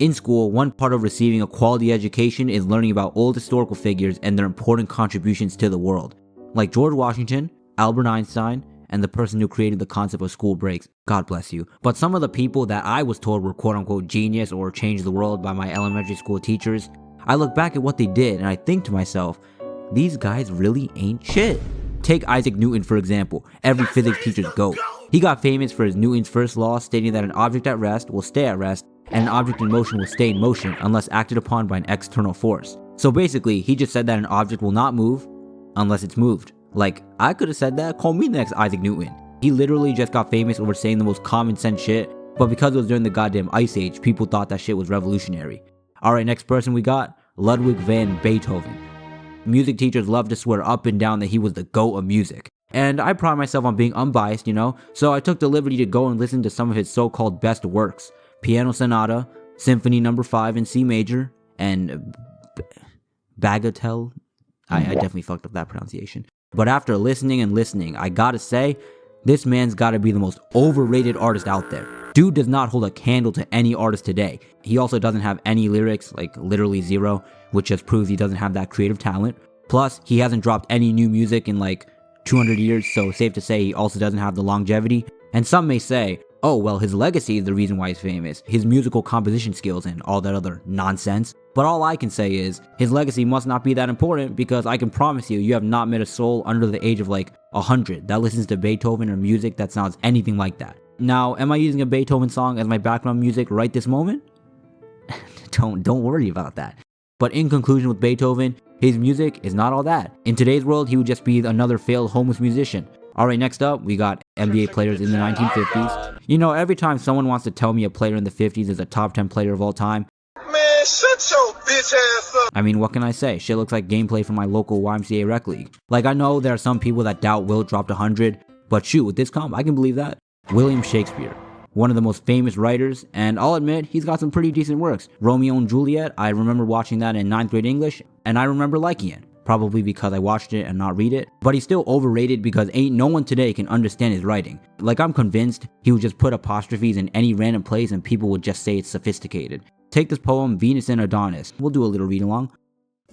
In school, one part of receiving a quality education is learning about old historical figures and their important contributions to the world, like George Washington, Albert Einstein, and the person who created the concept of school breaks. God bless you. But some of the people that I was told were quote unquote genius or changed the world by my elementary school teachers, I look back at what they did and I think to myself, these guys really ain't shit. Take Isaac Newton for example, every physics teacher's GOAT. He got famous for his Newton's first law stating that an object at rest will stay at rest and an object in motion will stay in motion unless acted upon by an external force. So basically, he just said that an object will not move unless it's moved. Like, I could have said that, call me the next Isaac Newton. He literally just got famous over saying the most common sense shit, but because it was during the goddamn Ice Age, people thought that shit was revolutionary. Alright, next person we got, Ludwig van Beethoven. Music teachers love to swear up and down that he was the GOAT of music. And I pride myself on being unbiased, so I took the liberty to go and listen to some of his so-called best works. Piano Sonata, Symphony No. 5 in C major, and Bagatelle. I definitely fucked up that pronunciation. But after listening and listening, I gotta say, this man's gotta be the most overrated artist out there. Dude does not hold a candle to any artist today. He also doesn't have any lyrics, like literally zero, which just proves he doesn't have that creative talent. Plus, he hasn't dropped any new music in like 200 years, so safe to say he also doesn't have the longevity. And some may say, oh well, his legacy is the reason why he's famous, his musical composition skills and all that other nonsense. But all I can say is, his legacy must not be that important because I can promise you have not met a soul under the age of like 100 that listens to Beethoven or music that sounds anything like that. Now, am I using a Beethoven song as my background music right this moment? Don't worry about that. But in conclusion with Beethoven, his music is not all that. In today's world, he would just be another failed homeless musician. Alright, next up, we got NBA players in the 1950s. Every time someone wants to tell me a player in the 50s is a top 10 player of all time, man, shut your bitch ass up. I mean, what can I say? Shit looks like gameplay from my local YMCA rec league. Like, I know there are some people that doubt Will dropped 100, but shoot, with this comp, I can believe that. William Shakespeare, one of the most famous writers, and I'll admit, he's got some pretty decent works. Romeo and Juliet, I remember watching that in 9th grade English, and I remember liking it. Probably because I watched it and not read it. But he's still overrated because ain't no one today can understand his writing. Like, I'm convinced he would just put apostrophes in any random place and people would just say it's sophisticated. Take this poem, Venus and Adonis. We'll do a little read along.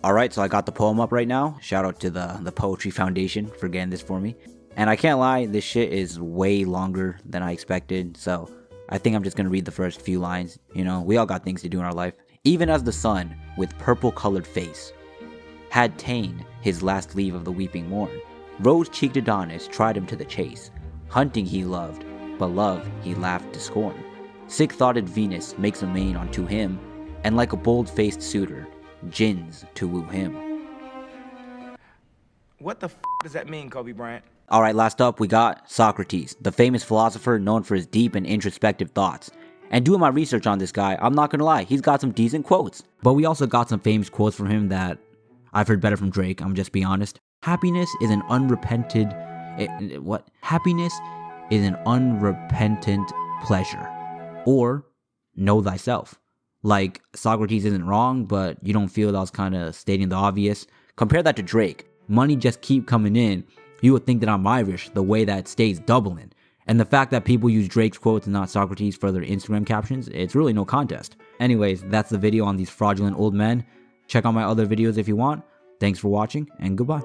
Alright, so I got the poem up right now. Shout out to the Poetry Foundation for getting this for me. And I can't lie, this shit is way longer than I expected, so I think I'm just gonna read the first few lines. We all got things to do in our life. Even as the sun, with purple-colored face, had ta'en his last leave of the weeping morn, rose-cheeked Adonis tried him to the chase. Hunting he loved, but love he laughed to scorn. Sick-thoughted Venus makes a main unto him, and like a bold-faced suitor, gins to woo him. What the f does that mean, Kobe Bryant? Alright, last up we got Socrates, the famous philosopher known for his deep and introspective thoughts. And doing my research on this guy, I'm not gonna lie, he's got some decent quotes. But we also got some famous quotes from him that I've heard better from Drake, I'm just being honest. Happiness is an unrepentant... Happiness is an unrepentant pleasure. Or, know thyself. Like, Socrates isn't wrong, but you don't feel that was kind of stating the obvious. Compare that to Drake. Money just keep coming in. You would think that I'm Irish, the way that stays doubling. And the fact that people use Drake's quotes and not Socrates for their Instagram captions, it's really no contest. Anyways, that's the video on these fraudulent old men. Check out my other videos if you want. Thanks for watching, and goodbye.